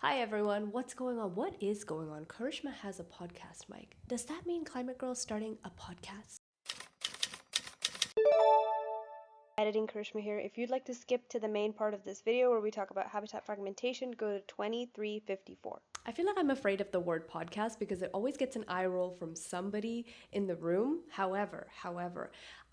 Hi everyone, what's going on? What is going on? Karishma has a podcast mic. Does that mean Climate Girl is starting a podcast? Editing Karishma here. If you'd like to skip to the main part of this video where we talk about habitat fragmentation, go to 2354. I feel like I'm afraid of the word podcast because it always gets an eye roll from somebody in the room. However,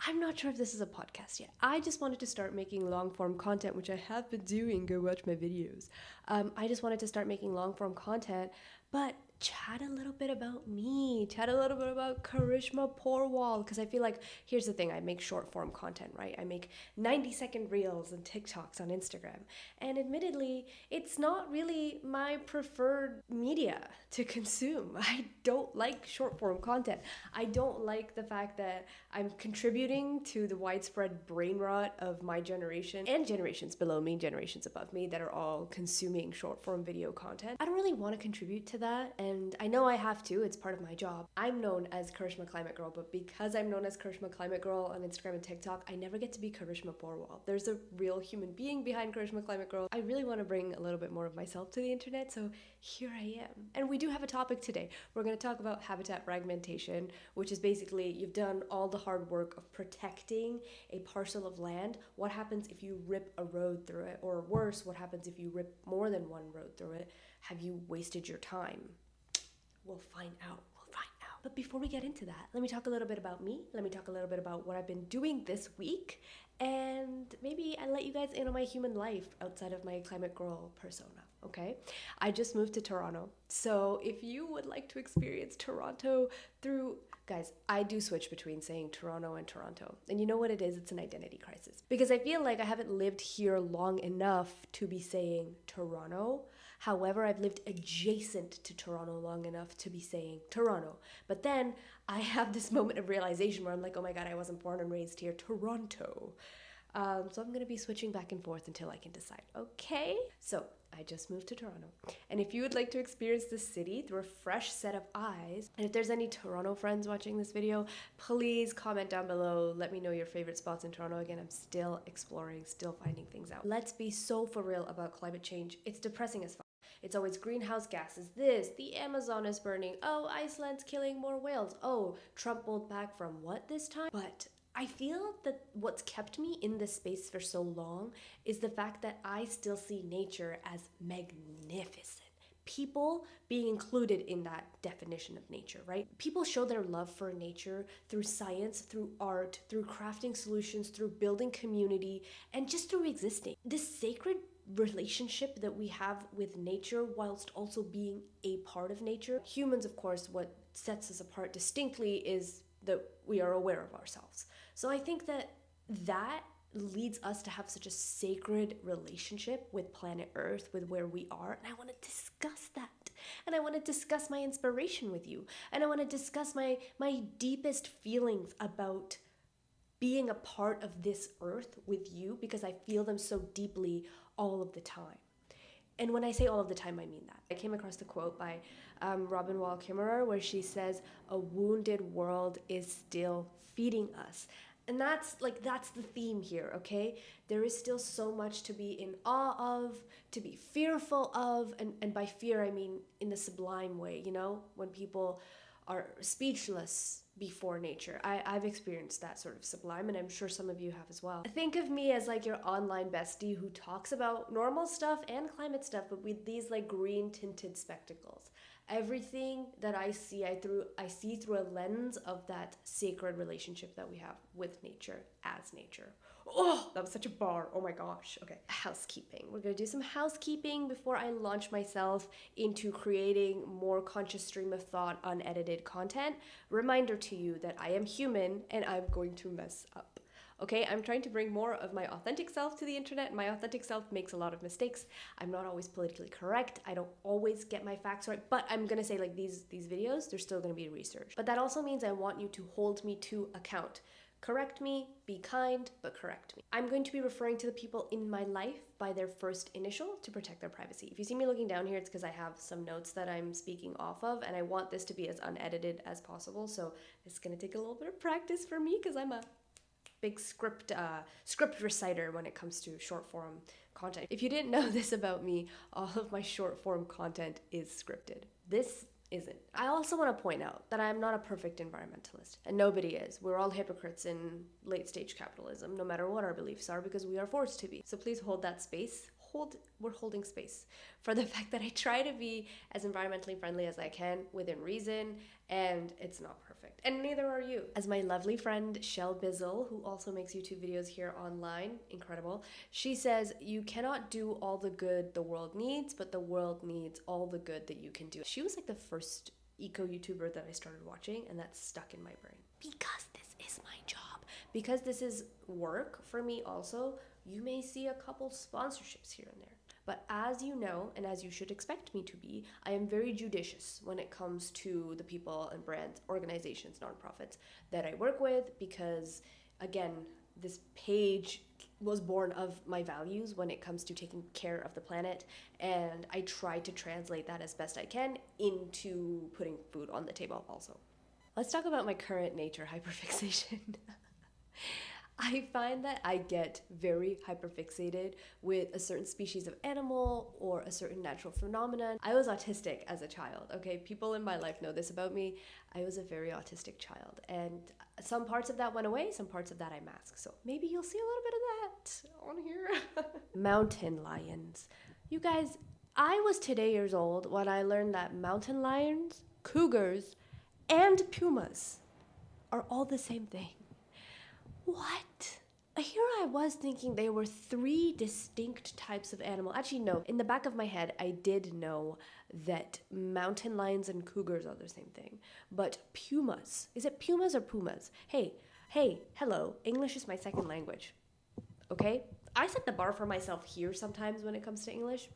I'm not sure if this is a podcast yet. I just wanted to start making long form content, which I have been doing. Go watch my videos. I just wanted to start making long form content, but chat a little bit about me, chat a little bit about Karishma Porwal, because I feel like, here's the thing, I make short form content, right? I make 90-second reels and TikToks on Instagram, and admittedly, it's not really my preferred media to consume. I don't like short form content. I don't like the fact that I'm contributing to the widespread brain rot of my generation and generations below me, generations above me that are all consuming short form video content. I don't really want to contribute to that, and I know I have to. It's part of my job. I'm known as Karishma Climate Girl, but because I'm known as Karishma Climate Girl on Instagram and TikTok, I never get to be Karishma Porwal. There's a real human being behind Karishma Climate Girl. I really want to bring a little bit more of myself to the internet, so here I am. And we do have a topic today. We're going to talk about habitat fragmentation, which is basically you've done all the hard work of protecting a parcel of land. What happens if you rip a road through it? Or worse, what happens if you rip more than one road through it? Have you wasted your time? We'll find out. But before we get into that, let me talk a little bit about me. Let me talk a little bit about what I've been doing this week. And maybe I let you guys in on my human life outside of my Climate Girl persona, okay? I just moved to Toronto. So if you would like to experience Toronto through... Guys, I do switch between saying Toronto and Toronto. And you know what it is? It's an identity crisis. Because I feel like I haven't lived here long enough to be saying Toronto. However, I've lived adjacent to Toronto long enough to be saying Toronto. But then I have this moment of realization where I'm like, oh my God, I wasn't born and raised here, Toronto. So I'm going to be switching back and forth until I can decide. Okay? So I just moved to Toronto. And if you would like to experience this city through a fresh set of eyes, and if there's any Toronto friends watching this video, please comment down below. Let me know your favorite spots in Toronto. Again, I'm still exploring, still finding things out. Let's be so for real about climate change. It's depressing as fuck. It's always greenhouse gases, this, the Amazon is burning, oh, Iceland's killing more whales, oh, Trump pulled back from what this time? But I feel that what's kept me in this space for so long is the fact that I still see nature as magnificent. People being included in that definition of nature, right? People show their love for nature through science, through art, through crafting solutions, through building community, and just through existing. This sacred relationship that we have with nature whilst also being a part of nature. Humans, of course, what sets us apart distinctly is that we are aware of ourselves. So I think that leads us to have such a sacred relationship with planet Earth, with where we are, and I want to discuss that. And I want to discuss my inspiration with you. And I want to discuss my deepest feelings about being a part of this earth with you, because I feel them so deeply all of the time. And when I say all of the time, I mean that. I came across the quote by Robin Wall Kimmerer where she says, "A wounded world is still feeding us." And that's the theme here, okay? There is still so much to be in awe of, to be fearful of, and by fear I mean in the sublime way, you know? When people are speechless before nature. I've experienced that sort of sublime, and I'm sure some of you have as well. Think of me as like your online bestie who talks about normal stuff and climate stuff, but with these like green tinted spectacles. Everything that I see, I see through a lens of that sacred relationship that we have with nature, as nature. Oh, that was such a bar. Oh my gosh. Okay, housekeeping. We're gonna do some housekeeping before I launch myself into creating more conscious stream of thought, unedited content. Reminder to you that I am human and I'm going to mess up. Okay, I'm trying to bring more of my authentic self to the internet. My authentic self makes a lot of mistakes. I'm not always politically correct. I don't always get my facts right, but I'm gonna say like these videos, they're still gonna be research. But that also means I want you to hold me to account. Correct me, be kind, but correct me. I'm going to be referring to the people in my life by their first initial to protect their privacy. If you see me looking down here, it's because I have some notes that I'm speaking off of, and I want this to be as unedited as possible, so it's gonna take a little bit of practice for me because I'm a big script reciter when it comes to short form content. If you didn't know this about me, all of my short form content is scripted. This isn't. I also want to point out that I am not a perfect environmentalist, and nobody is. We're all hypocrites in late stage capitalism, no matter what our beliefs are, because we are forced to be. So please hold that space. We're holding space for the fact that I try to be as environmentally friendly as I can within reason, and it's not perfect. And neither are you. As my lovely friend Shell Bizzle, who also makes YouTube videos here online, incredible, she says, you cannot do all the good the world needs, but the world needs all the good that you can do. She was like the first eco YouTuber that I started watching, and that's stuck in my brain. Because this is my job. Because this is work for me also, you may see a couple sponsorships here and there. But as you know, and as you should expect me to be, I am very judicious when it comes to the people and brands, organizations, nonprofits that I work with, because again, this page was born of my values when it comes to taking care of the planet, and I try to translate that as best I can into putting food on the table also. Let's talk about my current nature, hyperfixation. I find that I get very hyperfixated with a certain species of animal or a certain natural phenomenon. I was autistic as a child, okay? People in my life know this about me. I was a very autistic child, and some parts of that went away, some parts of that I masked. So maybe you'll see a little bit of that on here. Mountain lions. You guys, I was today years old when I learned that mountain lions, cougars, and pumas are all the same thing. What? Here I was thinking they were three distinct types of animal. Actually, no. In the back of my head, I did know that mountain lions and cougars are the same thing. But pumas. Is it pumas or pumas? Hey, hello. English is my second language. Okay? I set the bar for myself here sometimes when it comes to English.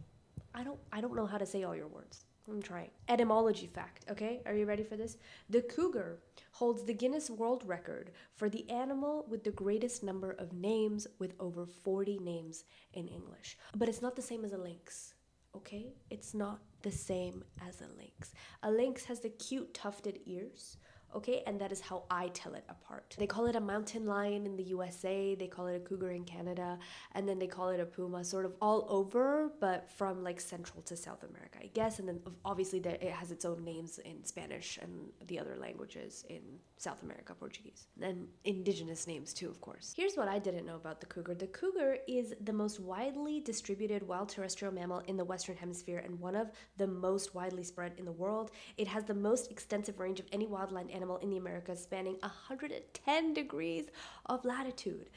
I don't know how to say all your words. I'm trying. Etymology fact, okay? Are you ready for this? The cougar holds the Guinness World Record for the animal with the greatest number of names, with over 40 names in English. But it's not the same as a lynx, okay? It's not the same as a lynx. A lynx has the cute tufted ears, okay? And that is how I tell it apart. They call it a mountain lion in the USA, they call it a cougar in Canada, and then they call it a puma sort of all over, but from like Central to South America, I guess. And then obviously it has its own names in Spanish and the other languages in South America, Portuguese. And indigenous names too, of course. Here's what I didn't know about the cougar. The cougar is the most widely distributed wild terrestrial mammal in the Western Hemisphere and one of the most widely spread in the world. It has the most extensive range of any wildland animal in the Americas, spanning 110 degrees of latitude.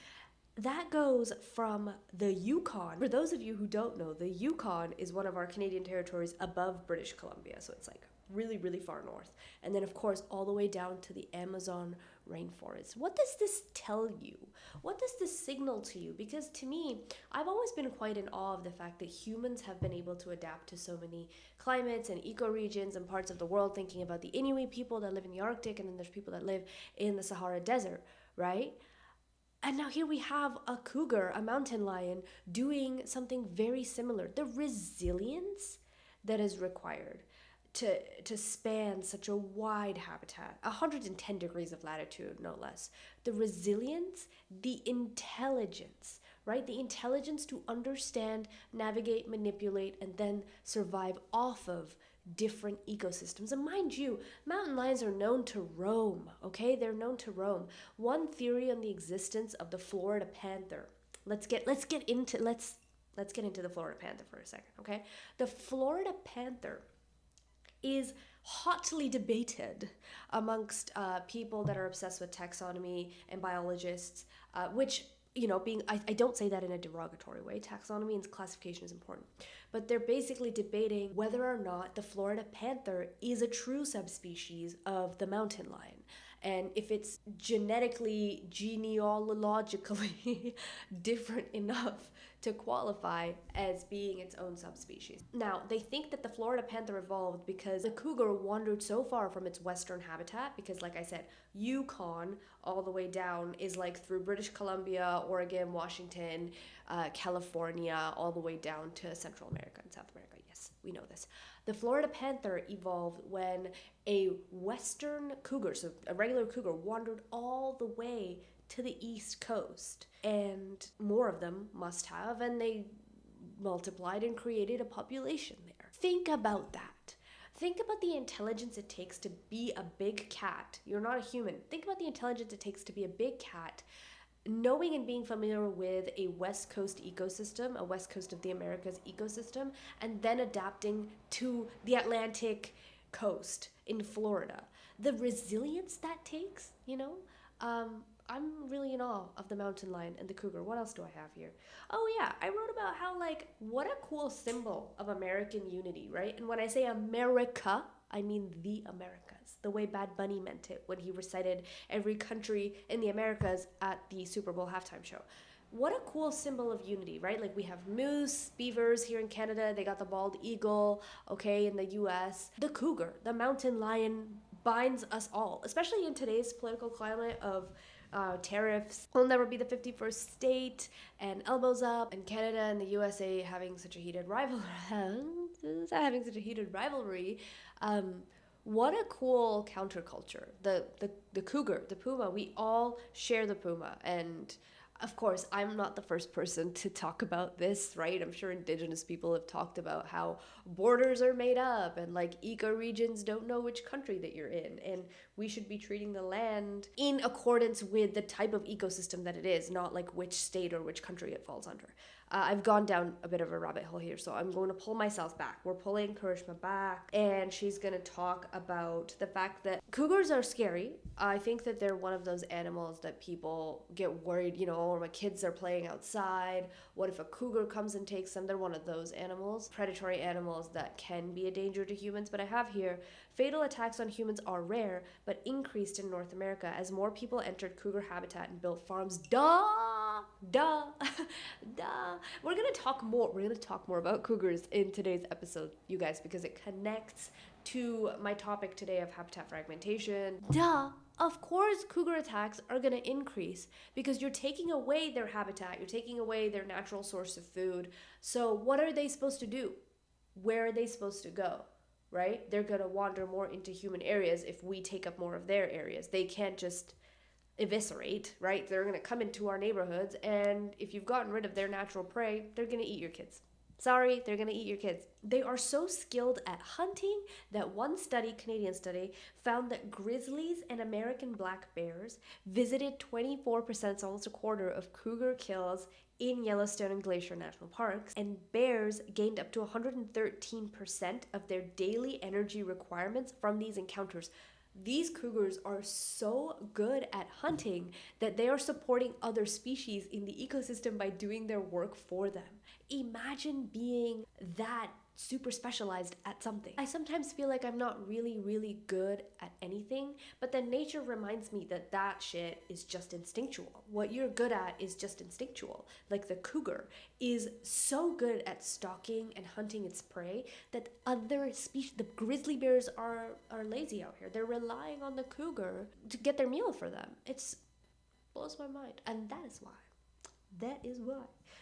That goes from the Yukon. For those of you who don't know, the Yukon is one of our Canadian territories above British Columbia, so it's like really, really far north. And then, of course, all the way down to the Amazon rainforest. What does this tell you? What does this signal to you? Because to me, I've always been quite in awe of the fact that humans have been able to adapt to so many climates and ecoregions and parts of the world, thinking about the Inuit people that live in the Arctic, and then there's people that live in the Sahara Desert, right? And now here we have a cougar, a mountain lion, doing something very similar. The resilience that is required to span such a wide habitat, 110 degrees of latitude, no less. The resilience, the intelligence, right? The intelligence to understand, navigate, manipulate, and then survive off of different ecosystems. And mind you, mountain lions are known to roam, okay? They're known to roam. One theory on the existence of the Florida panther. Let's get into the Florida panther for a second, okay? The Florida panther is hotly debated amongst people that are obsessed with taxonomy and biologists, which, you know, I don't say that in a derogatory way. Taxonomy and classification is important. But they're basically debating whether or not the Florida panther is a true subspecies of the mountain lion. And if it's genetically, genealogically different enough to qualify as being its own subspecies. Now, they think that the Florida panther evolved because the cougar wandered so far from its western habitat, because like I said, Yukon all the way down is like through British Columbia, Oregon, Washington, California, all the way down to Central America and South America. Yes, we know this. The Florida panther evolved when a western cougar, so a regular cougar, wandered all the way to the East Coast, and more of them must have, and they multiplied and created a population there. Think about that. Think about the intelligence it takes to be a big cat. You're not a human. Think about the intelligence it takes to be a big cat, knowing and being familiar with a West Coast ecosystem, a West Coast of the Americas ecosystem, and then adapting to the Atlantic coast in Florida. The resilience that takes, I'm really in awe of the mountain lion and the cougar. What else do I have here? Oh yeah, I wrote about how, what a cool symbol of American unity, right? And when I say America, I mean the Americas, the way Bad Bunny meant it when he recited every country in the Americas at the Super Bowl halftime show. What a cool symbol of unity, right? Like we have moose, beavers here in Canada, they got the bald eagle, okay, in the US. The cougar, the mountain lion binds us all, especially in today's political climate of tariffs. We'll never be the 51st state, and elbows up, and Canada and the USA having such a heated rivalry. What a cool counterculture. The cougar, the puma, we all share the puma. And of course, I'm not the first person to talk about this, right? I'm sure Indigenous people have talked about how borders are made up and ecoregions don't know which country that you're in. And we should be treating the land in accordance with the type of ecosystem that it is, not which state or which country it falls under. I've gone down a bit of a rabbit hole here, so I'm going to pull myself back. We're pulling Karishma back, and she's going to talk about the fact that cougars are scary. I think that they're one of those animals that people get worried, or my kids are playing outside. What if a cougar comes and takes them? They're one of those animals, predatory animals that can be a danger to humans. But I have here, fatal attacks on humans are rare, but increased in North America as more people entered cougar habitat and built farms. Duh. We're gonna talk more about cougars in today's episode, you guys, because it connects to my topic today of habitat fragmentation. Of course cougar attacks are gonna increase because you're taking away their habitat, you're taking away their natural source of food. So what are they supposed to do? Where are they supposed to go? Right? They're gonna wander more into human areas if we take up more of their areas. They can't just eviscerate, right? They're going to come into our neighborhoods, and if you've gotten rid of their natural prey, they're going to eat your kids. Sorry, they're going to eat your kids. They are so skilled at hunting that one Canadian study, found that grizzlies and American black bears visited 24%, almost a quarter, of cougar kills in Yellowstone and Glacier National Parks, and bears gained up to 113% of their daily energy requirements from these encounters. These cougars are so good at hunting that they are supporting other species in the ecosystem by doing their work for them. Imagine being that super specialized at something. I sometimes feel like I'm not really good at anything, but then nature reminds me that shit is just instinctual. What you're good at is just instinctual. Like the cougar is so good at stalking and hunting its prey that other species, the grizzly bears are lazy out here. They're relying on the cougar to get their meal for them. It blows my mind. And that is why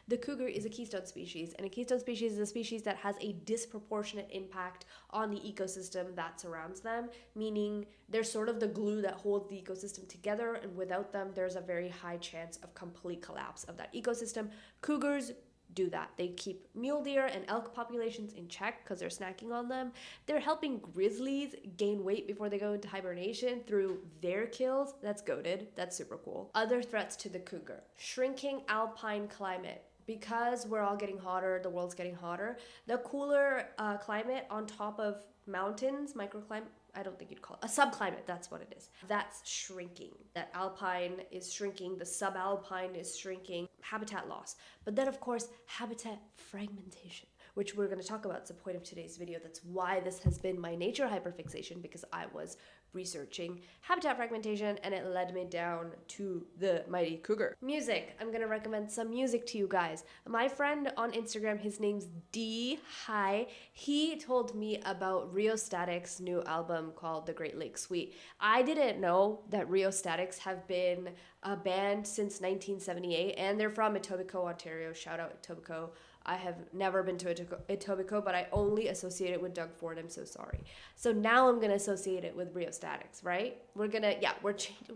the cougar is a keystone species, and a keystone species is a species that has a disproportionate impact on the ecosystem that surrounds them, meaning they're sort of the glue that holds the ecosystem together, and without them, there's a very high chance of complete collapse of that ecosystem. Cougars do that. They keep mule deer and elk populations in check because they're snacking on them. They're helping grizzlies gain weight before they go into hibernation through their kills. That's goated. That's super cool. Other threats to the cougar: shrinking alpine climate. Because we're all getting hotter, the world's getting hotter, the cooler climate on top of mountains, microclimate, I don't think you'd call it a subclimate, that's what it is. That's shrinking. That alpine is shrinking, the subalpine is shrinking, habitat loss. But then of course, habitat fragmentation, which we're going to talk about. It's the point of today's video. That's why this has been my nature hyperfixation, because I was researching habitat fragmentation and it led me down to the mighty cougar. Music. I'm going to recommend some music to you guys. My friend on Instagram, his name's D. Hi. He told me about Rheostatic's new album called The Great Lakes Suite. I didn't know that Rheostatics have been a band since 1978, and they're from Etobicoke, Ontario. Shout out Etobicoke. I have never been to Etobicoke, but I only associate it with Doug Ford. I'm so sorry. So now I'm going to associate it with Rheostatics, right? We're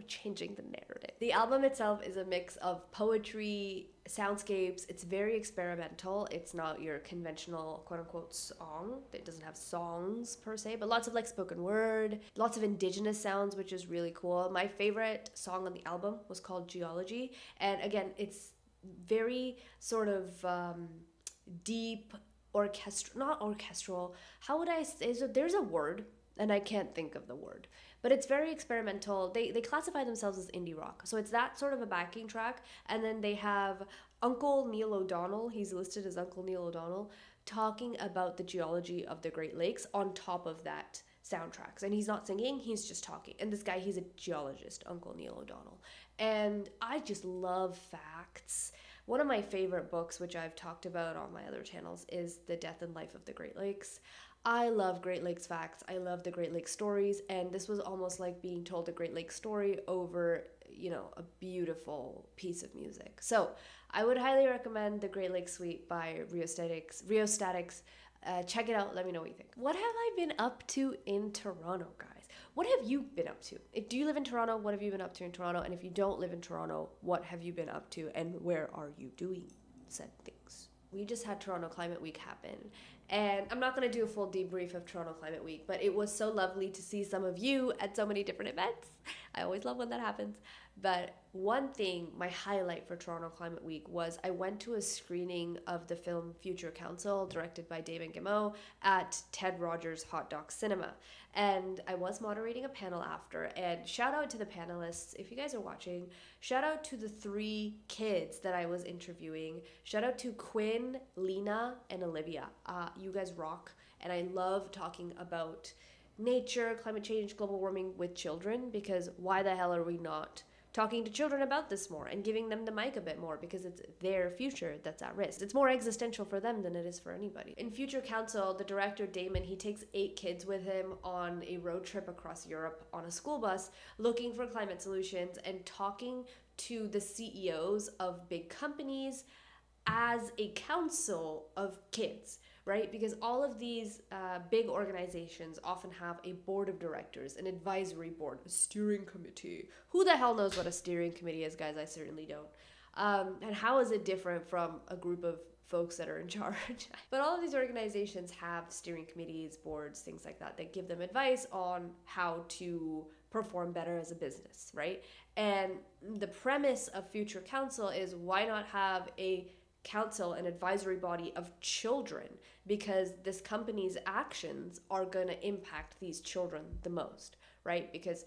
changing the narrative. The album itself is a mix of poetry, soundscapes. It's very experimental. It's not your conventional quote unquote song. It doesn't have songs per se, but lots of like spoken word, lots of indigenous sounds, which is really cool. My favorite song on the album was called Geology. And again, it's very sort of deep, not orchestral. How would I say? So there's a word, and I can't think of the word, but it's very experimental. They classify themselves as indie rock, so it's that sort of a backing track. And then they have Uncle Neil O'Donnell, he's listed as Uncle Neil O'Donnell, talking about the geology of the Great Lakes on top of that soundtracks. And he's not singing, he's just talking. And this guy, he's a geologist, Uncle Neil O'Donnell. And I just love facts. One of my favorite books, which I've talked about on my other channels, is The Death and Life of the Great Lakes. I love Great Lakes facts. I love the Great Lakes stories. And this was almost like being told a Great Lakes story over, a beautiful piece of music. So I would highly recommend The Great Lakes Suite by Rheostatics. Check it out. Let me know what you think. What have I been up to in Toronto, guys? What have you been up to? Do you live in Toronto? What have you been up to in Toronto? And if you don't live in Toronto, what have you been up to and where are you doing said things? We just had Toronto Climate Week happen. And I'm not going to do a full debrief of Toronto Climate Week, but it was so lovely to see some of you at so many different events. I always love when that happens. But one thing, my highlight for Toronto Climate Week was I went to a screening of the film Future Council, directed by David Gameau, at Ted Rogers Hot Dog Cinema. And I was moderating a panel after, and shout out to the panelists. If you guys are watching, shout out to the 3 kids that I was interviewing. Shout out to Quinn, Lena, and Olivia. You guys rock, and I love talking about nature, climate change, global warming with children, because why the hell are we not talking to children about this more and giving them the mic a bit more, because it's their future that's at risk. It's more existential for them than it is for anybody. In Future Council, the director Damon, he takes 8 kids with him on a road trip across Europe on a school bus looking for climate solutions and talking to the CEOs of big companies as a council of kids, right? Because all of these big organizations often have a board of directors, an advisory board, a steering committee. Who the hell knows what a steering committee is, guys? I certainly don't. And how is it different from a group of folks that are in charge? But all of these organizations have steering committees, boards, things like that give them advice on how to perform better as a business, right? And the premise of Future Council is, why not have a council, an advisory body of children, because this company's actions are going to impact these children the most, right? Because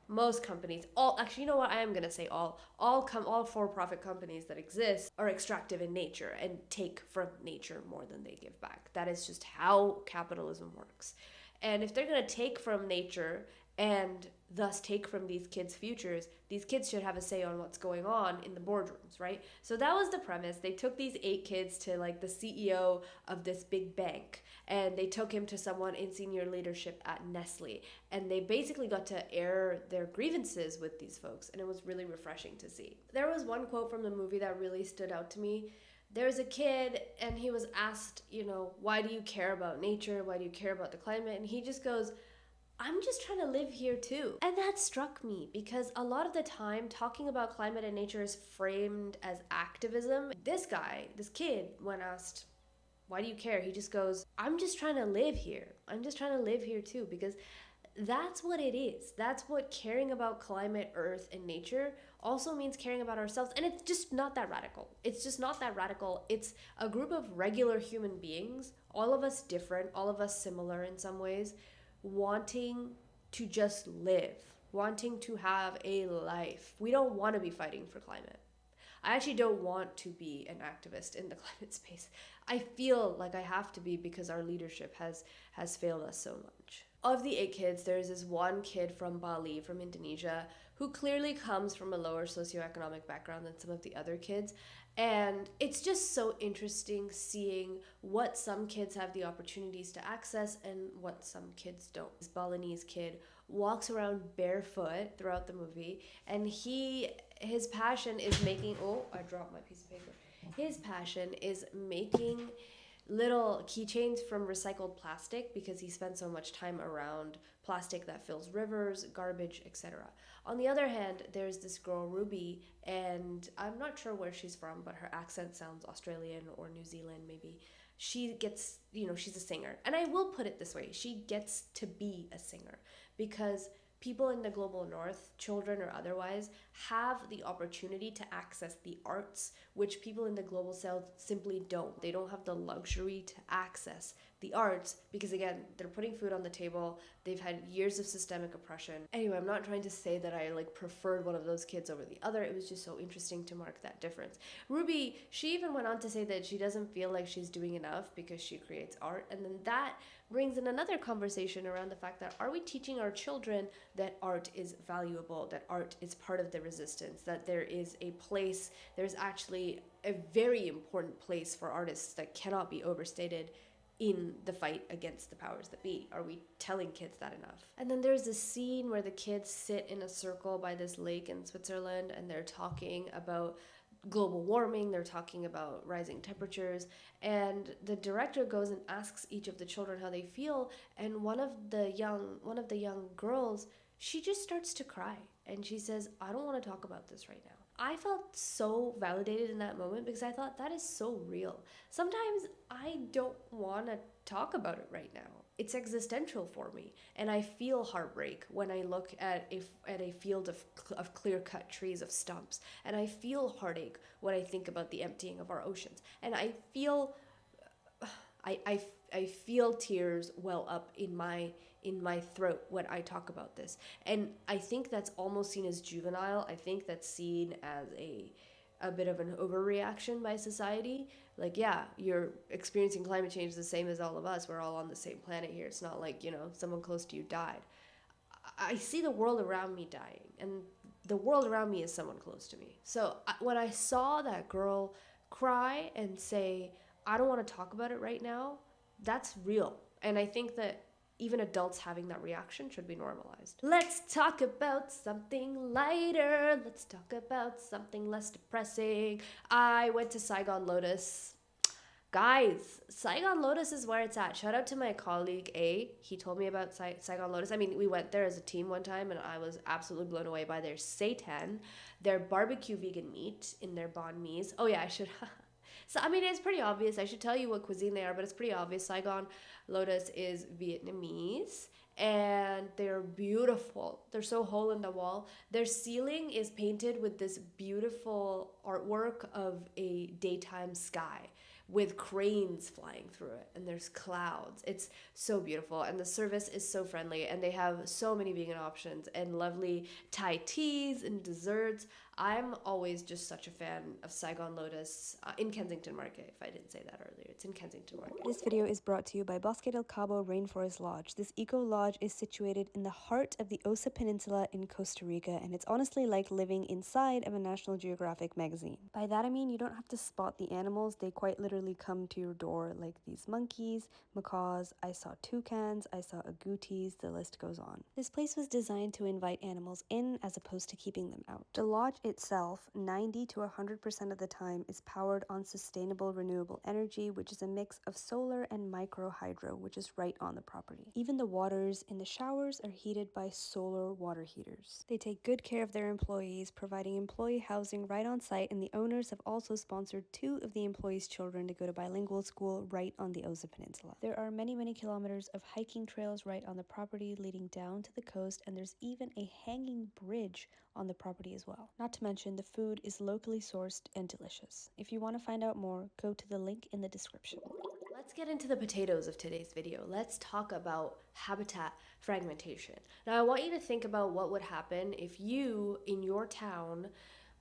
most companies, actually, you know what, I am going to say all for-profit companies that exist are extractive in nature and take from nature more than they give back. That is just how capitalism works. And if they're going to take from nature and thus take from these kids' futures, these kids should have a say on what's going on in the boardrooms, right? So that was the premise. They took these 8 kids to like the CEO of this big bank, and they took him to someone in senior leadership at Nestle, and they basically got to air their grievances with these folks, and it was really refreshing to see. There was one quote from the movie that really stood out to me. There's a kid, and he was asked, why do you care about nature? Why do you care about the climate? And he just goes, I'm just trying to live here too. And that struck me, because a lot of the time talking about climate and nature is framed as activism. This kid, when asked, why do you care? He just goes, I'm just trying to live here. I'm just trying to live here too, because that's what it is. That's what caring about climate, earth, and nature also means caring about ourselves. And it's just not that radical. It's just not that radical. It's a group of regular human beings, all of us different, all of us similar in some ways, wanting to just live, wanting to have a life. We don't want to be fighting for climate. I actually don't want to be an activist in the climate space. I feel like I have to be, because our leadership has failed us so much. Of the 8 kids, there's this one kid from Bali, from Indonesia, who clearly comes from a lower socioeconomic background than some of the other kids. And it's just so interesting seeing what some kids have the opportunities to access and what some kids don't. This Balinese kid walks around barefoot throughout the movie, and his passion is making, I dropped my piece of paper. His passion is making little keychains from recycled plastic because he spent so much time around plastic that fills rivers, garbage, etc. On the other hand, there's this girl Ruby, and I'm not sure where she's from, but her accent sounds Australian or New Zealand maybe. She gets, she's a singer. And I will put it this way, she gets to be a singer because people in the global north, children or otherwise, have the opportunity to access the arts, which people in the global south simply don't. They don't have the luxury to access the arts because, again, they're putting food on the table. They've had years of systemic oppression. Anyway, I'm not trying to say that I preferred one of those kids over the other. It was just so interesting to mark that difference. Ruby, she even went on to say that she doesn't feel like she's doing enough because she creates art. And then that brings in another conversation around the fact that, are we teaching our children that art is valuable, that art is part of the resistance, that there is a place, there's actually a very important place for artists that cannot be overstated in the fight against the powers that be? Are we telling kids that enough? And then there's this scene where the kids sit in a circle by this lake in Switzerland and they're talking about global warming, they're talking about rising temperatures, and the director goes and asks each of the children how they feel, and one of the young girls, she just starts to cry and she says, I don't want to talk about this right now. I felt so validated in that moment because I thought that is so real. Sometimes I don't want to talk about it right now. It's existential for me, and I feel heartbreak when I look at a field of clear-cut trees of stumps, and I feel heartache when I think about the emptying of our oceans, and I feel tears well up in my throat when I talk about this. And I think that's almost seen as juvenile. I think that's seen as a bit of an overreaction by society. Yeah, you're experiencing climate change the same as all of us. We're all on the same planet here. It's not like, someone close to you died. I see the world around me dying, and the world around me is someone close to me. So when I saw that girl cry and say, I don't want to talk about it right now, that's real. And I think that even adults having that reaction should be normalized. Let's talk about something lighter. Let's talk about something less depressing. I went to Saigon Lotus. Guys, Saigon Lotus is where it's at. Shout out to my colleague A. He told me about Saigon Lotus. I mean, we went there as a team one time, and I was absolutely blown away by their seitan, their barbecue vegan meat in their banh mi's. Oh yeah, I should... So, I mean, it's pretty obvious. I should tell you what cuisine they are, but it's pretty obvious. Saigon Lotus is Vietnamese, and they're beautiful. They're so hole in the wall. Their ceiling is painted with this beautiful artwork of a daytime sky with cranes flying through it, and there's clouds. It's so beautiful, and the service is so friendly, and they have so many vegan options and lovely Thai teas and desserts. I'm always just such a fan of Saigon Lotus in Kensington Market, if I didn't say that earlier. It's in Kensington Market. This video is brought to you by Bosque del Cabo Rainforest Lodge. This eco lodge is situated in the heart of the Osa Peninsula in Costa Rica, and it's honestly like living inside of a National Geographic magazine. By that I mean you don't have to spot the animals. They quite literally come to your door, like these monkeys, macaws, I saw toucans, I saw agoutis, the list goes on. This place was designed to invite animals in as opposed to keeping them out. The lodge itself, 90 to 100% of the time, is powered on sustainable renewable energy, which is a mix of solar and micro hydro, which is right on the property. Even the waters in the showers are heated by solar water heaters. They take good care of their employees, providing employee housing right on site, and the owners have also sponsored 2 of the employees' children to go to bilingual school right on the Osa Peninsula. There are many, many kilometers of hiking trails right on the property leading down to the coast, and there's even a hanging bridge on the property as well. Not to mention, the food is locally sourced and delicious. If you want to find out more, go to the link in the description. Let's get into the potatoes of today's video. Let's talk about habitat fragmentation. Now, I want you to think about what would happen if you, in your town,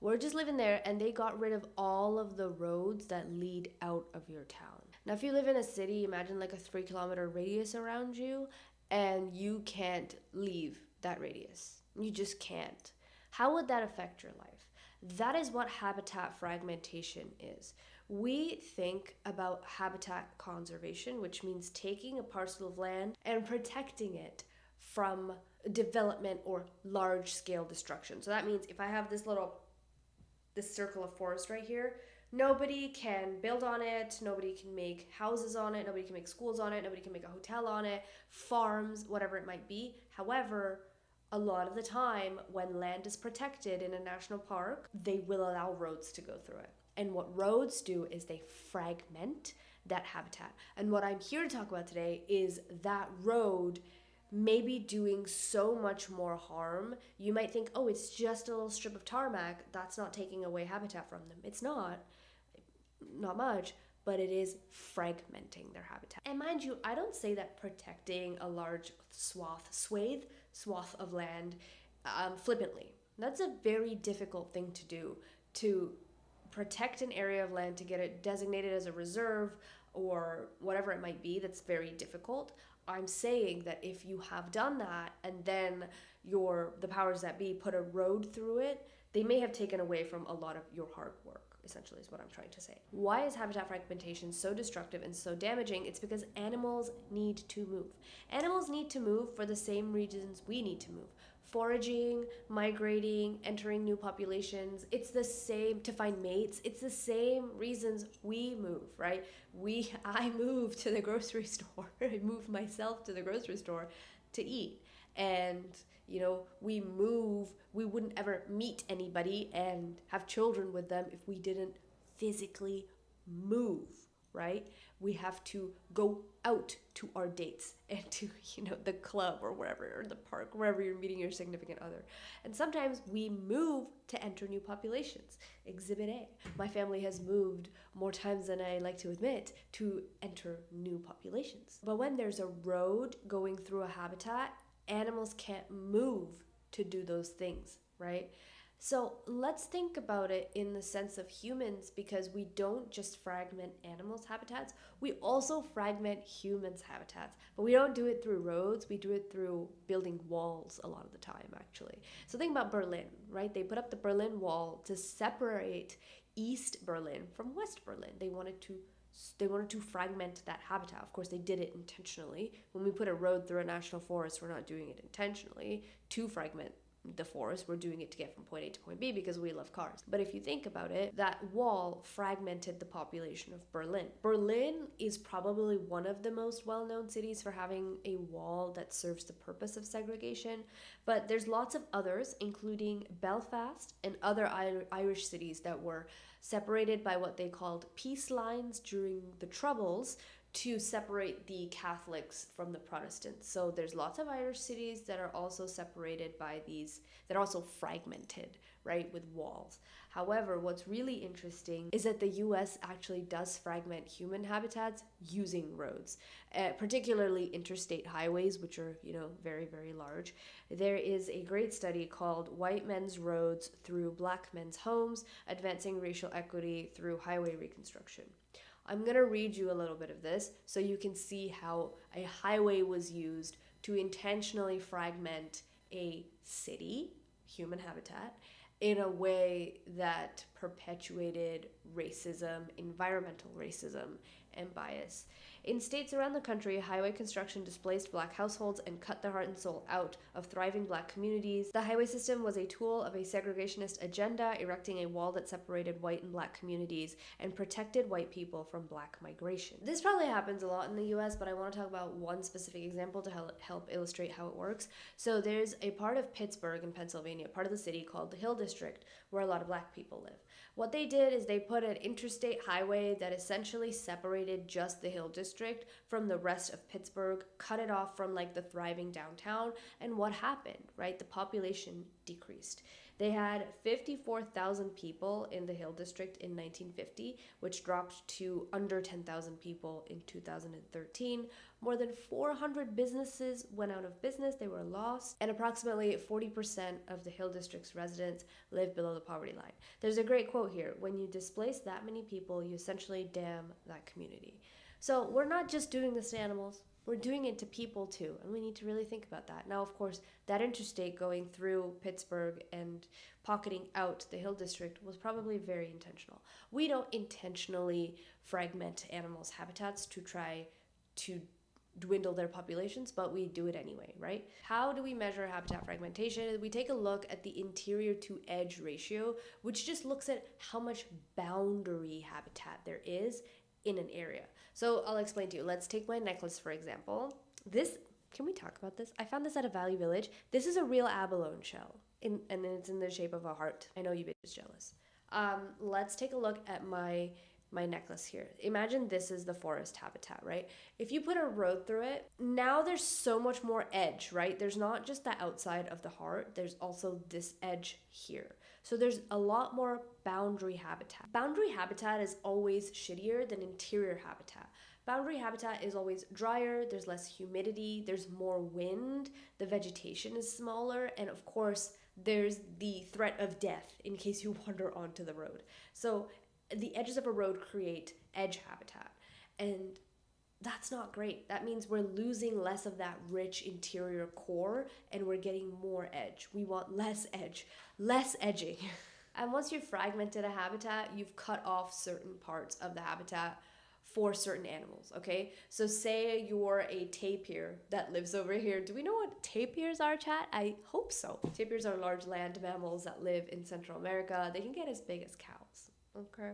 were just living there and they got rid of all of the roads that lead out of your town. Now, if you live in a city, imagine like a 3-kilometer radius around you, and you can't leave that radius. You just can't. How would that affect your life? That is what habitat fragmentation is. We think about habitat conservation, which means taking a parcel of land and protecting it from development or large-scale destruction. So that means if I have this circle of forest right here, Nobody can build on it, nobody can make houses on it, nobody can make schools on it, nobody can make a hotel on it, farms, whatever it might be. However, a lot of the time when land is protected in a national park, they will allow roads to go through it. And what roads do is they fragment that habitat. And what I'm here to talk about today is that road maybe doing so much more harm. You might think, oh, it's just a little strip of tarmac. That's not taking away habitat from them. It's not much, but it is fragmenting their habitat. And mind you, I don't say that protecting a large swath of land flippantly. That's a very difficult thing to do, to protect an area of land, to get it designated as a reserve or whatever it might be. That's very difficult. I'm saying that if you have done that and then the powers that be put a road through it, they may have taken away from a lot of your hard work, essentially is what I'm trying to say. Why is habitat fragmentation so destructive and so damaging? It's because animals need to move. Animals need to move for the same reasons we need to move. Foraging, migrating, entering new populations. It's the same to find mates. It's the same reasons we move, right? I move to the grocery store. I move myself to the grocery store to eat. And, we move. We wouldn't ever meet anybody and have children with them if we didn't physically move, right? We have to go out to our dates and to, the club or wherever, or the park, wherever you're meeting your significant other. And sometimes we move to enter new populations. Exhibit A. My family has moved more times than I like to admit to enter new populations. But when there's a road going through a habitat, animals can't move to do those things, right? So let's think about it in the sense of humans, because we don't just fragment animals' habitats, we also fragment humans' habitats. But we don't do it through roads, we do it through building walls a lot of the time, actually. So think about Berlin, right? They put up the Berlin Wall to separate East Berlin from West Berlin. They wanted to fragment that habitat. Of course, they did it intentionally. When we put a road through a national forest, we're not doing it intentionally to fragment the forest. We're doing it to get from point A to point B because we love cars. But if you think about it, that wall fragmented the population of Berlin. Berlin is probably one of the most well-known cities for having a wall that serves the purpose of segregation, but there's lots of others, including Belfast and other Irish cities that were separated by what they called peace lines during the Troubles, to separate the Catholics from the Protestants. So there's lots of Irish cities that are also separated by these, that are also fragmented, right, with walls. However, what's really interesting is that the US actually does fragment human habitats using roads, particularly interstate highways, which are, very, very large. There is a great study called White Men's Roads Through Black Men's Homes, Advancing Racial Equity Through Highway Reconstruction. I'm going to read you a little bit of this so you can see how a highway was used to intentionally fragment a city, human habitat, in a way that perpetuated racism, environmental racism, and bias. In states around the country, highway construction displaced Black households and cut the heart and soul out of thriving Black communities. The highway system was a tool of a segregationist agenda, erecting a wall that separated white and Black communities and protected white people from Black migration. This probably happens a lot in the US, but I want to talk about one specific example to help illustrate how it works. So there's a part of Pittsburgh in Pennsylvania, part of the city called the Hill District, where a lot of Black people live. What they did is they put an interstate highway that essentially separated just the Hill District from the rest of Pittsburgh, cut it off from the thriving downtown, and what happened, right? The population decreased. They had 54,000 people in the Hill District in 1950, which dropped to under 10,000 people in 2013. More than 400 businesses went out of business, they were lost, and approximately 40% of the Hill District's residents live below the poverty line. There's a great quote here: when you displace that many people, you essentially dam that community. So we're not just doing this to animals, we're doing it to people too, and we need to really think about that. Now, of course, that interstate going through Pittsburgh and pocketing out the Hill District was probably very intentional. We don't intentionally fragment animals' habitats to try to dwindle their populations, but we do it anyway, right? How do we measure habitat fragmentation? We take a look at the interior to edge ratio, which just looks at how much boundary habitat there is in an area. So I'll explain to you. Let's take my necklace, for example. Can we talk about this? I found this at a Value Village. This is a real abalone shell, and it's in the shape of a heart. I know you bitches jealous. Let's take a look at my necklace here. Imagine this is the forest habitat, right? If you put a road through it, now there's so much more edge, right? There's not just the outside of the heart, there's also this edge here. So there's a lot more boundary habitat. Boundary habitat is always shittier than interior habitat. Boundary habitat is always drier, there's less humidity, there's more wind, the vegetation is smaller, and of course, there's the threat of death in case you wander onto the road. So the edges of a road create edge habitat, and that's not great. That means we're losing less of that rich interior core and we're getting more edge. We want less edge, less edging. And once you've fragmented a habitat, you've cut off certain parts of the habitat for certain animals, okay? So say you're a tapir that lives over here. Do we know what tapirs are, chat? I hope so. Tapirs are large land mammals that live in Central America. They can get as big as cows, okay?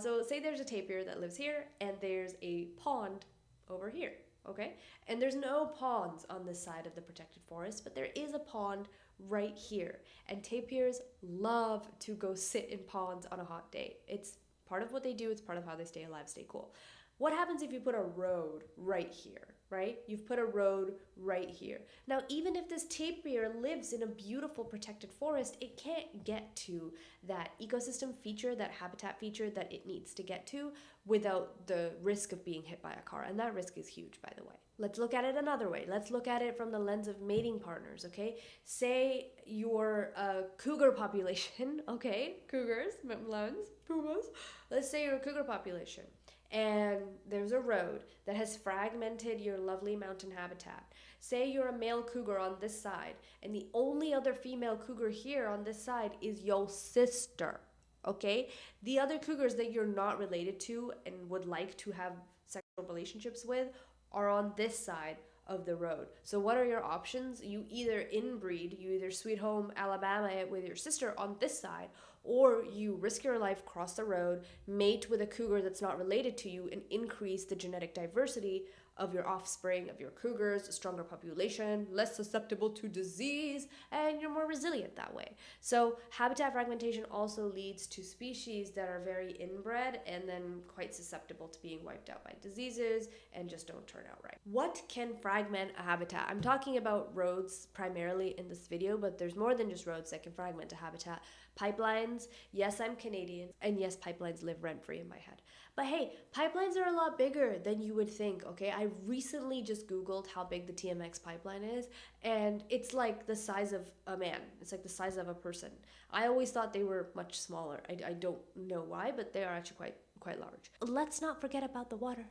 So say there's a tapir that lives here and there's a pond over here, okay? And there's no ponds on this side of the protected forest, but there is a pond right here. And tapirs love to go sit in ponds on a hot day. It's part of what they do. It's part of how they stay alive, stay cool. What happens if you put a road right here, right? You've put a road right here. Now, even if this tapir lives in a beautiful protected forest, it can't get to that ecosystem feature, that habitat feature that it needs to get to without the risk of being hit by a car. And that risk is huge, by the way. Let's look at it another way. Let's look at it from the lens of mating partners, okay? Say you're a cougar population, okay? Cougars, mountain lions, pumas. Let's say you're a cougar population and there's a road that has fragmented your lovely mountain habitat. Say you're a male cougar on this side and the only other female cougar here on this side is your sister, okay? The other cougars that you're not related to and would like to have sexual relationships with are on this side of the road. So what are your options? You either inbreed, you either sweet home Alabama it with your sister on this side, or you risk your life, cross the road, mate with a cougar that's not related to you, and increase the genetic diversity of your offspring, of your cougars, a stronger population, less susceptible to disease, and you're more resilient that way. So habitat fragmentation also leads to species that are very inbred and then quite susceptible to being wiped out by diseases and just don't turn out right. What can fragment a habitat? I'm talking about roads primarily in this video, but there's more than just roads that can fragment a habitat. Pipelines, yes, I'm Canadian, and yes, pipelines live rent-free in my head. But hey, pipelines are a lot bigger than you would think, okay? I recently just Googled how big the TMX pipeline is, and it's like the size of a man. It's like the size of a person. I always thought they were much smaller. I don't know why, but they are actually quite large. Let's not forget about the water.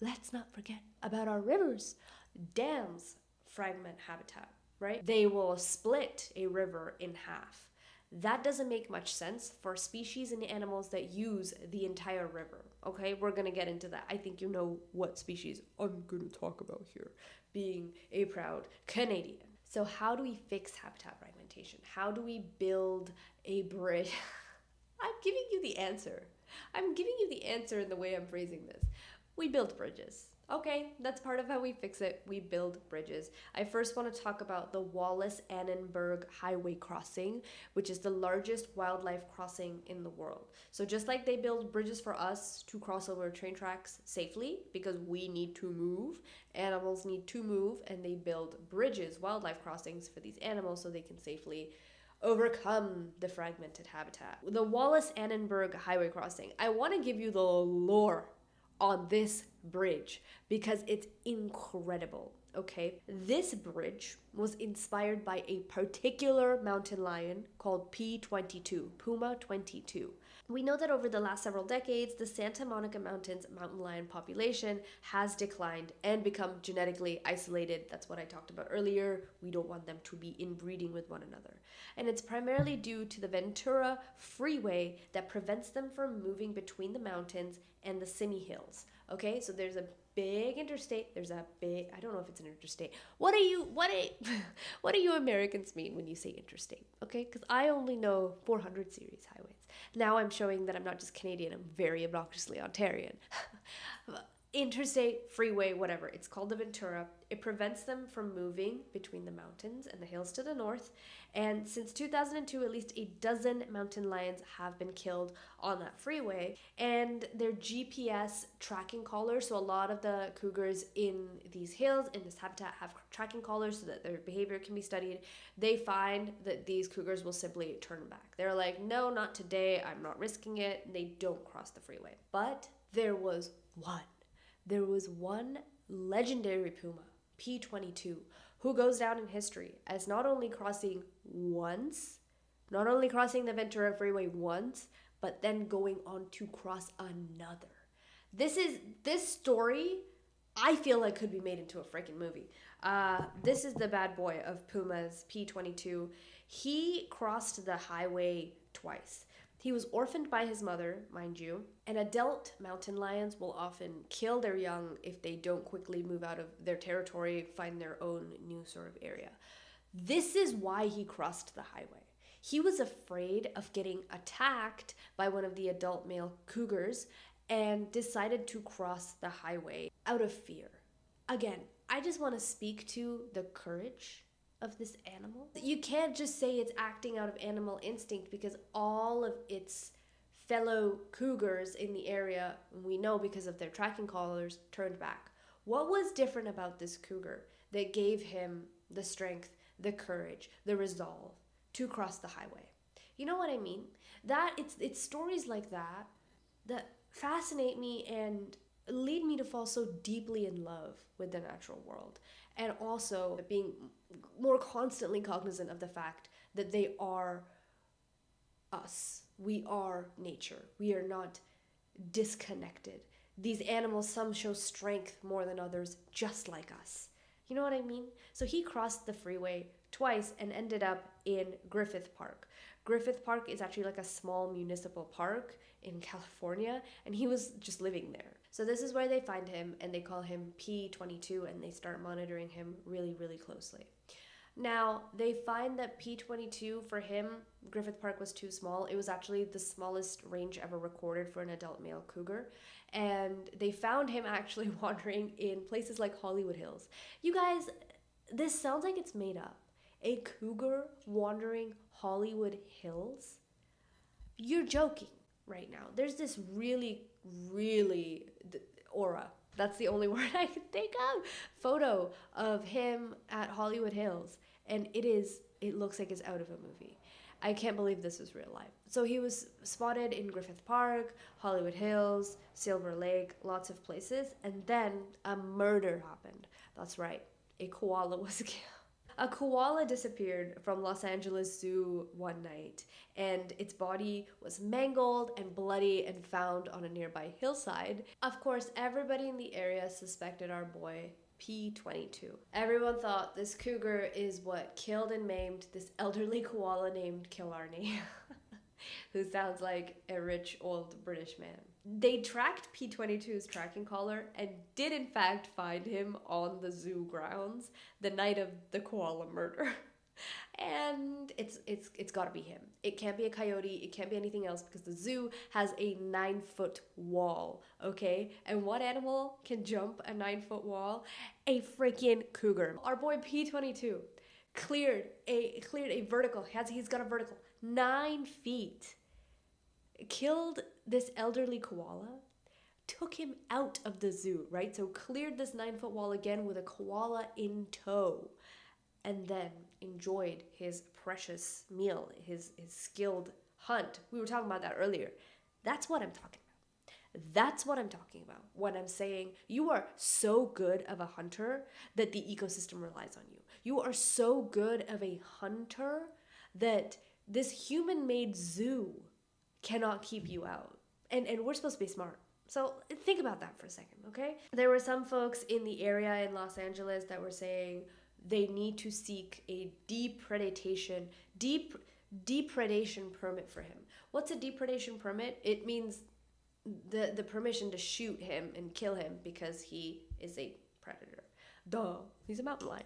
Let's not forget about our rivers. Dams fragment habitat, right? They will split a river in half. That doesn't make much sense for species and animals that use the entire river, okay? We're gonna get into that. I think you know what species I'm gonna talk about here, being a proud Canadian. So how do we fix habitat fragmentation? How do we build a bridge? I'm giving you the answer. I'm giving you the answer in the way I'm phrasing this. We build bridges. Okay, that's part of how we fix it. We build bridges. I first want to talk about the Wallace-Annenberg Highway Crossing, which is the largest wildlife crossing in the world. So just like they build bridges for us to cross over train tracks safely, because we need to move, animals need to move, and they build bridges, wildlife crossings for these animals so they can safely overcome the fragmented habitat. The Wallace-Annenberg Highway Crossing. I want to give you the lore on this bridge because it's incredible, okay? This bridge was inspired by a particular mountain lion called P22, Puma 22. We know that over the last several decades, the Santa Monica Mountains mountain lion population has declined and become genetically isolated. That's what I talked about earlier. We don't want them to be inbreeding with one another. And it's primarily due to the Ventura Freeway that prevents them from moving between the mountains and the Simi Hills. Okay, so there's a big interstate. There's a big, I don't know if it's an interstate. What do you Americans mean when you say interstate? Okay, because I only know 400 series highways. Now I'm showing that I'm not just Canadian, I'm very obnoxiously Ontarian. Interstate, freeway, whatever. It's called the Ventura. It prevents them from moving between the mountains and the hills to the north. And since 2002, at least a dozen mountain lions have been killed on that freeway. And their GPS tracking collars, so a lot of the cougars in these hills, in this habitat, have tracking collars so that their behavior can be studied. They find that these cougars will simply turn back. They're like, no, not today. I'm not risking it. And they don't cross the freeway. But there was one legendary puma, P22, who goes down in history as not only crossing the Ventura Freeway once, but then going on to cross another. This story, I feel like could be made into a freaking movie. This is the bad boy of pumas, P22. He crossed the highway twice. He was orphaned by his mother, mind you, and adult mountain lions will often kill their young if they don't quickly move out of their territory, find their own new sort of area. This is why he crossed the highway. He was afraid of getting attacked by one of the adult male cougars and decided to cross the highway out of fear. Again, I just want to speak to the courage of this animal. You can't just say it's acting out of animal instinct, because all of its fellow cougars in the area, we know because of their tracking collars, turned back. What was different about this cougar that gave him the strength, the courage, the resolve to cross the highway? You know what I mean? That it's stories like that that fascinate me and lead me to fall so deeply in love with the natural world, and also being more constantly cognizant of the fact that they are us. We are nature. We are not disconnected. These animals, some show strength more than others, just like us. You know what I mean? So he crossed the freeway twice and ended up in Griffith Park. Griffith Park is actually like a small municipal park in California, and he was just living there. So this is where they find him, and they call him P22, and they start monitoring him really, really closely. Now, they find that P22, for him, Griffith Park was too small. It was actually the smallest range ever recorded for an adult male cougar. And they found him actually wandering in places like Hollywood Hills. You guys, this sounds like it's made up. A cougar wandering Hollywood Hills? You're joking right now. There's this really aura. That's the only word I can think of. Photo of him at Hollywood Hills. And it looks like it's out of a movie. I can't believe this is real life. So he was spotted in Griffith Park, Hollywood Hills, Silver Lake, lots of places. And then a murder happened. That's right. A koala was killed. A koala disappeared from Los Angeles Zoo one night, and its body was mangled and bloody and found on a nearby hillside. Of course, everybody in the area suspected our boy P22. Everyone thought this cougar is what killed and maimed this elderly koala named Killarney, who sounds like a rich old British man. They tracked P22's tracking collar and did in fact find him on the zoo grounds the night of the koala murder. And it's gotta be him. It can't be a coyote, it can't be anything else, because the zoo has a 9-foot wall, okay? And what animal can jump a 9-foot wall? A freaking cougar. Our boy P22 cleared a vertical, he's got a vertical, 9 feet. Killed this elderly koala, took him out of the zoo, right? So cleared this 9-foot wall again with a koala in tow, and then enjoyed his precious meal, his skilled hunt. We were talking about that earlier. That's what I'm talking about. That's what I'm talking about when I'm saying you are so good of a hunter that the ecosystem relies on you. You are so good of a hunter that this human-made zoo cannot keep you out. And we're supposed to be smart. So think about that for a second, okay? There were some folks in the area in Los Angeles that were saying they need to seek a depredation permit for him. What's a depredation permit? It means the permission to shoot him and kill him because he is a predator. Duh, he's a mountain lion.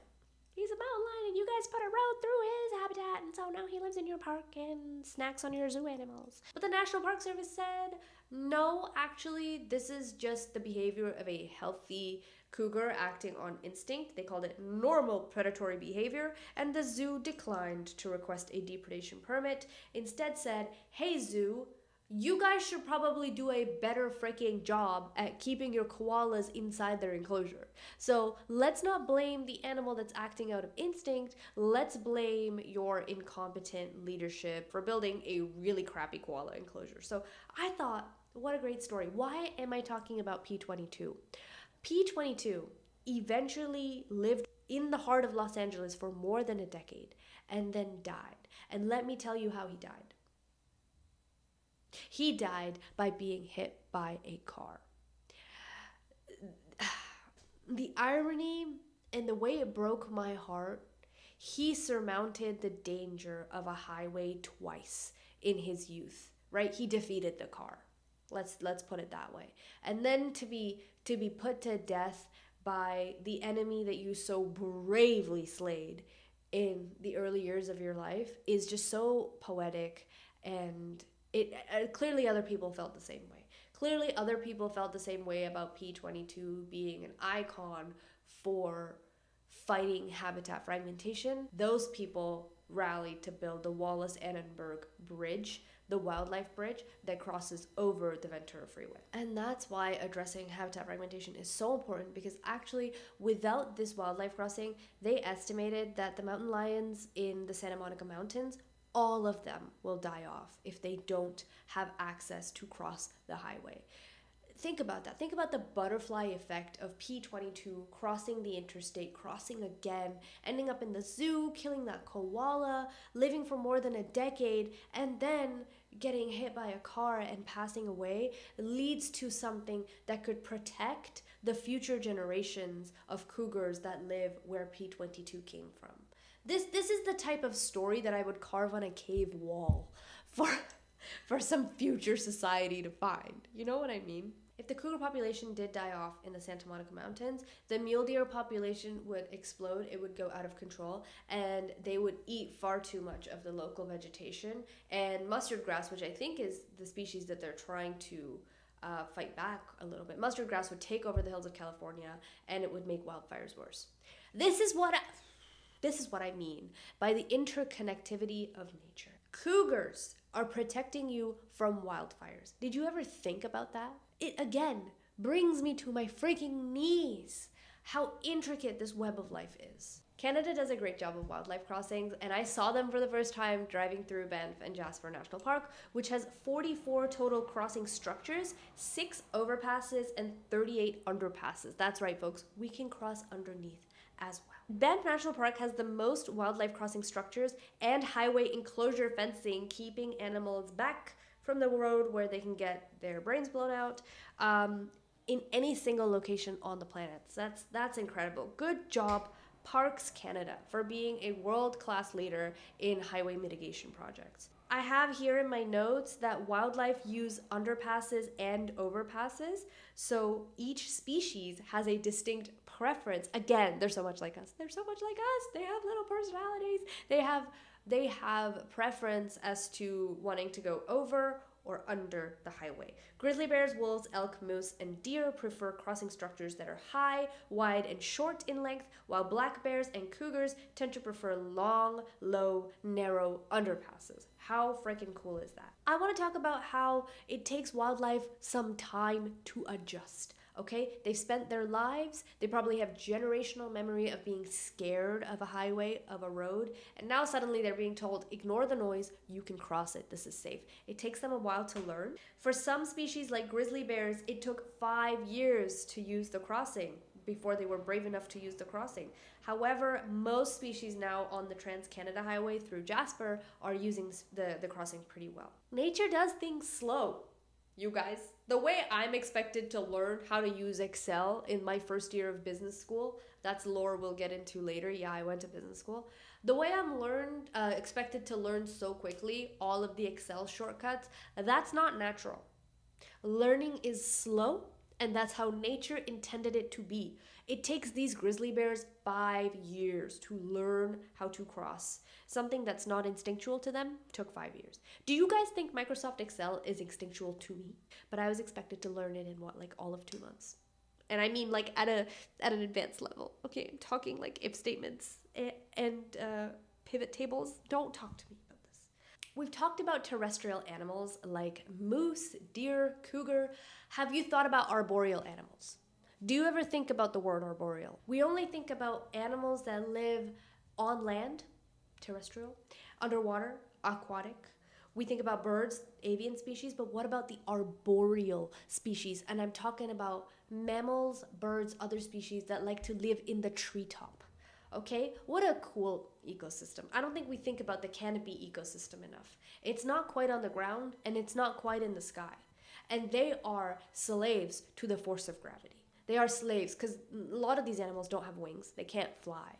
He's a mountain lion and you guys put a road through his habitat, and so now he lives in your park and snacks on your zoo animals. But the National Park Service said, no, actually, this is just the behavior of a healthy cougar acting on instinct. They called it normal predatory behavior, and the zoo declined to request a depredation permit. Instead said, hey zoo, you guys should probably do a better freaking job at keeping your koalas inside their enclosure. So let's not blame the animal that's acting out of instinct. Let's blame your incompetent leadership for building a really crappy koala enclosure. So I thought, what a great story. Why am I talking about P22? P22 eventually lived in the heart of Los Angeles for more than a decade and then died. And let me tell you how he died. He died by being hit by a car. The irony and the way it broke my heart, he surmounted the danger of a highway twice in his youth, right? He defeated the car. Let's put it that way. And then to be put to death by the enemy that you so bravely slayed in the early years of your life is just so poetic, and it clearly other people felt the same way. Clearly other people felt the same way about P22 being an icon for fighting habitat fragmentation. Those people rallied to build the Wallace-Annenberg Bridge, the wildlife bridge that crosses over the Ventura Freeway. And that's why addressing habitat fragmentation is so important, because actually without this wildlife crossing, they estimated that the mountain lions in the Santa Monica Mountains, all of them will die off if they don't have access to cross the highway. Think about that. Think about the butterfly effect of P22 crossing the interstate, crossing again, ending up in the zoo, killing that koala, living for more than a decade, and then getting hit by a car and passing away leads to something that could protect the future generations of cougars that live where P22 came from. This is the type of story that I would carve on a cave wall for some future society to find. You know what I mean? If the cougar population did die off in the Santa Monica Mountains, the mule deer population would explode, it would go out of control, and they would eat far too much of the local vegetation. And mustard grass, which I think is the species that they're trying to fight back a little bit, mustard grass would take over the hills of California, and it would make wildfires worse. This is what I mean by the interconnectivity of nature. Cougars are protecting you from wildfires. Did you ever think about that? It again brings me to my freaking knees how intricate this web of life is. Canada does a great job of wildlife crossings, and I saw them for the first time driving through Banff and Jasper National Park, which has 44 total crossing structures, 6 overpasses, and 38 underpasses. That's right, folks, we can cross underneath as well. Banff National Park has the most wildlife crossing structures and highway enclosure fencing, keeping animals back from the road where they can get their brains blown out in any single location on the planet. So that's incredible. Good job, Parks Canada, for being a world-class leader in highway mitigation projects. I have here in my notes that wildlife use underpasses and overpasses, so each species has a distinct preference. Again, they're so much like us. They're so much like us. They have little personalities. They have preference as to wanting to go over or under the highway. Grizzly bears, wolves, elk, moose, and deer prefer crossing structures that are high, wide, and short in length, while black bears and cougars tend to prefer long, low, narrow underpasses. How freaking cool is that? I want to talk about how it takes wildlife some time to adjust. Okay, they've spent their lives, they probably have generational memory of being scared of a highway, of a road, and now suddenly they're being told, ignore the noise, you can cross it, this is safe. It takes them a while to learn. For some species like grizzly bears, it took 5 years to use the crossing before they were brave enough to use the crossing. However, most species now on the Trans-Canada Highway through Jasper are using the crossing pretty well. Nature does things slow. You guys, the way I'm expected to learn how to use Excel in my first year of business school, that's lore we'll get into later. Yeah, I went to business school. The way I'm expected to learn so quickly all of the Excel shortcuts, that's not natural. Learning is slow, and that's how nature intended it to be. It takes these grizzly bears 5 years to learn how to cross. Something that's not instinctual to them took 5 years. Do you guys think Microsoft Excel is instinctual to me? But I was expected to learn it in what, like all of 2 months. And I mean like at an advanced level. Okay, I'm talking like if statements and pivot tables. Don't talk to me about this. We've talked about terrestrial animals like moose, deer, cougar. Have you thought about arboreal animals? Do you ever think about the word arboreal? We only think about animals that live on land, terrestrial, underwater, aquatic. We think about birds, avian species, but what about the arboreal species? And I'm talking about mammals, birds, other species that like to live in the treetop. Okay, what a cool ecosystem. I don't think we think about the canopy ecosystem enough. It's not quite on the ground and it's not quite in the sky. And they are slaves to the force of gravity. They are slaves because a lot of these animals don't have wings. They can't fly.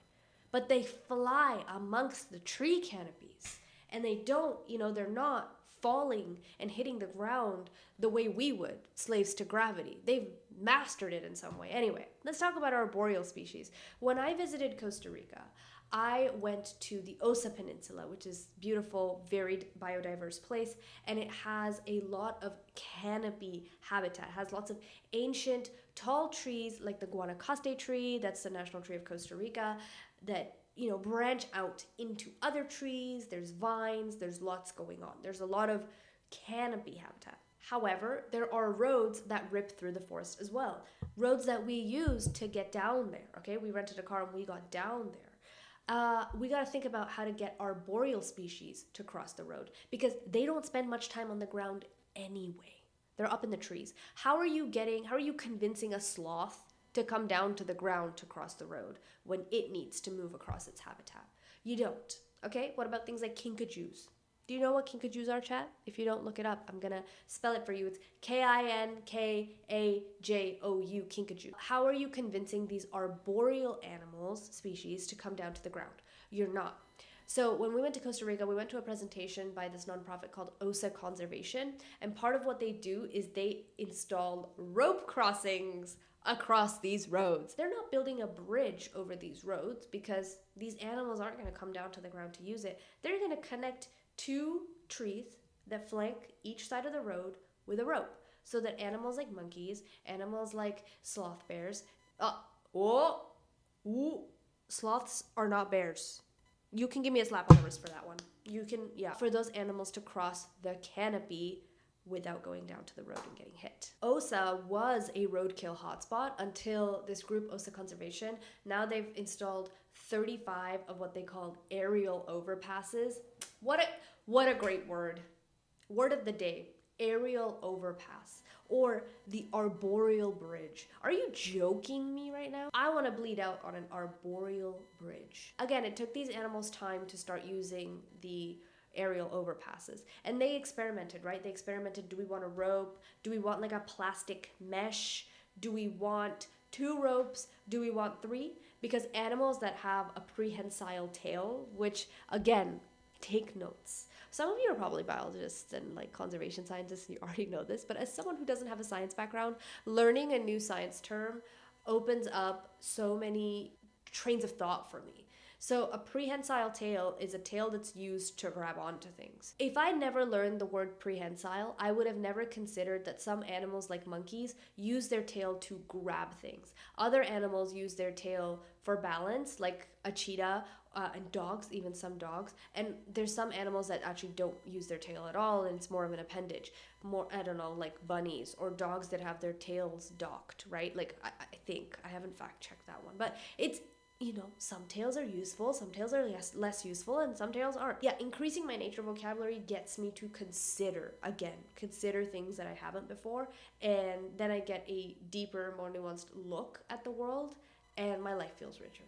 But they fly amongst the tree canopies. And they don't, they're not falling and hitting the ground the way we would, slaves to gravity. They've mastered it in some way. Anyway, let's talk about our arboreal species. When I visited Costa Rica, I went to the Osa Peninsula, which is beautiful, very biodiverse place, and it has a lot of canopy habitat. It has lots of ancient tall trees like the Guanacaste tree, that's the national tree of Costa Rica, that branch out into other trees. There's vines, there's lots going on. There's a lot of canopy habitat. However, there are roads that rip through the forest as well. Roads that we use to get down there, okay? We rented a car and we got down there. We got to think about how to get arboreal species to cross the road because they don't spend much time on the ground anyway. They're up in the trees. How are you convincing a sloth to come down to the ground to cross the road when it needs to move across its habitat? You don't. Okay, what about things like kinkajous? Do you know what kinkajous are, chat? If you don't, look it up. I'm gonna spell it for you. It's Kinkajou, kinkajou. How are you convincing these arboreal animals, species, to come down to the ground? You're not. So when we went to Costa Rica, we went to a presentation by this nonprofit called Osa Conservation. And part of what they do is they install rope crossings across these roads. They're not building a bridge over these roads because these animals aren't going to come down to the ground to use it. They're going to connect 2 trees that flank each side of the road with a rope so that animals like monkeys, animals like sloth bears, sloths are not bears. You can give me a slap on the wrist for that one. For those animals to cross the canopy without going down to the road and getting hit. Osa was a roadkill hotspot until this group, Osa Conservation. Now they've installed 35 of what they call aerial overpasses. What a great word. Word of the day, aerial overpass, or the arboreal bridge. Are you joking me right now? I want to bleed out on an arboreal bridge. Again, it took these animals time to start using the aerial overpasses. And they experimented, right? They experimented, do we want a rope? Do we want like a plastic mesh? Do we want 2 ropes? Do we want 3? Because animals that have a prehensile tail, which again, take notes. Some of you are probably biologists and like conservation scientists, you already know this, but as someone who doesn't have a science background, learning a new science term opens up so many trains of thought for me. So a prehensile tail is a tail that's used to grab onto things. If I never learned the word prehensile, I would have never considered that some animals like monkeys use their tail to grab things. Other animals use their tail for balance, like a cheetah and dogs, even some dogs. And there's some animals that actually don't use their tail at all and it's more of an appendage. Like bunnies or dogs that have their tails docked, right? Like I think, I haven't fact checked that one, but it's, some tails are useful, some tails are less useful, and some tails aren't. Yeah, increasing my nature vocabulary gets me to consider things that I haven't before, and then I get a deeper, more nuanced look at the world, and my life feels richer.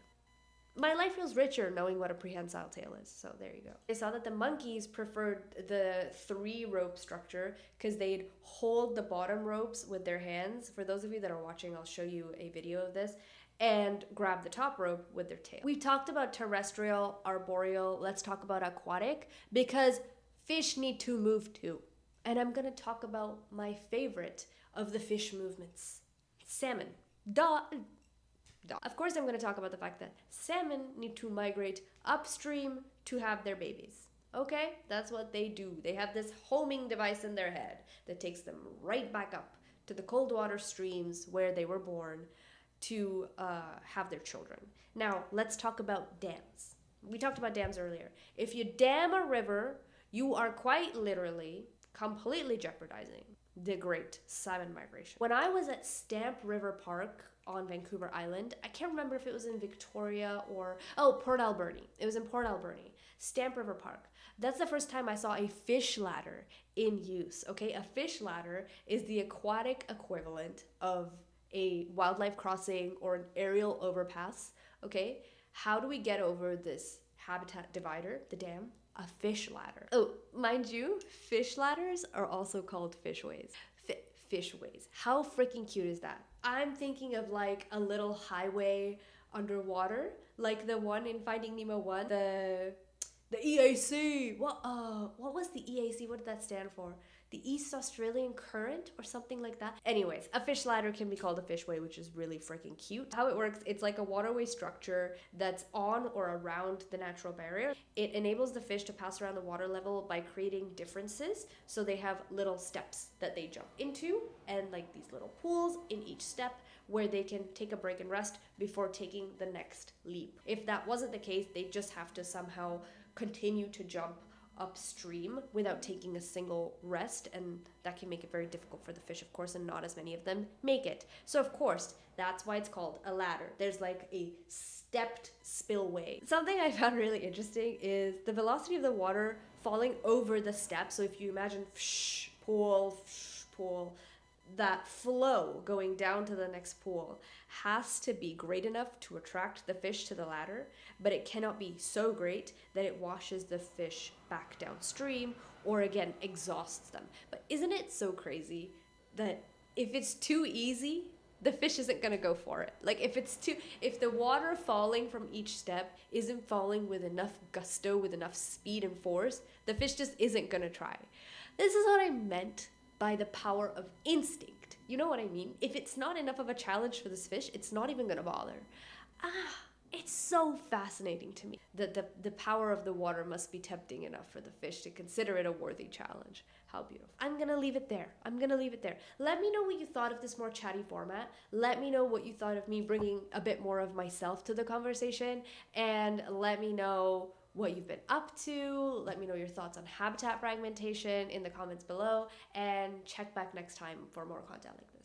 My life feels richer knowing what a prehensile tail is, so there you go. I saw that the monkeys preferred the 3 rope structure because they'd hold the bottom ropes with their hands. For those of you that are watching, I'll show you a video of this. And grab the top rope with their tail. We've talked about terrestrial, arboreal, let's talk about aquatic, because fish need to move too. And I'm gonna talk about my favorite of the fish movements, salmon. Duh. Of course, I'm going to talk about the fact that salmon need to migrate upstream to have their babies. Okay? That's what they do. They have this homing device in their head that takes them right back up to the cold water streams where they were born to have their children. Now, let's talk about dams. We talked about dams earlier. If you dam a river, you are quite literally completely jeopardizing the great salmon migration. When I was at Stamp River Park on Vancouver Island, I can't remember if it was in Victoria or, Port Alberni. It was in Port Alberni, Stamp River Park. That's the first time I saw a fish ladder in use, okay? A fish ladder is the aquatic equivalent of a wildlife crossing or an aerial overpass, okay? How do we get over this habitat divider, the dam? A fish ladder. Oh, mind you, fish ladders are also called fishways. Fishways. How freaking cute is that? I'm thinking of like a little highway underwater, like the one in Finding Nemo 1, the EAC. What was the EAC? What did that stand for? The East Australian Current or something like that. Anyways, a fish ladder can be called a fishway, which is really freaking cute. How it works, it's like a waterway structure that's on or around the natural barrier. It enables the fish to pass around the water level by creating differences. So they have little steps that they jump into and like these little pools in each step where they can take a break and rest before taking the next leap. If that wasn't the case, they just have to somehow continue to jump upstream without taking a single rest, and that can make it very difficult for the fish, of course, and not as many of them make it. So of course, that's why it's called a ladder. There's like a stepped spillway. Something I found really interesting is the velocity of the water falling over the step. So if you imagine pool, that flow going down to the next pool has to be great enough to attract the fish to the ladder, but it cannot be so great that it washes the fish back downstream or again exhausts them. But isn't it so crazy that if it's too easy, the fish isn't going to go for it? Like if the water falling from each step isn't falling with enough gusto, with enough speed and force, the fish just isn't going to try. This is what I meant by the power of instinct. You know what I mean? If it's not enough of a challenge for this fish, it's not even gonna bother. It's so fascinating to me that the power of the water must be tempting enough for the fish to consider it a worthy challenge. How beautiful. I'm gonna leave it there. Let me know what you thought of this more chatty format. Let me know what you thought of me bringing a bit more of myself to the conversation, and let me know what you've been up to. Let me know your thoughts on habitat fragmentation in the comments below, and check back next time for more content like this.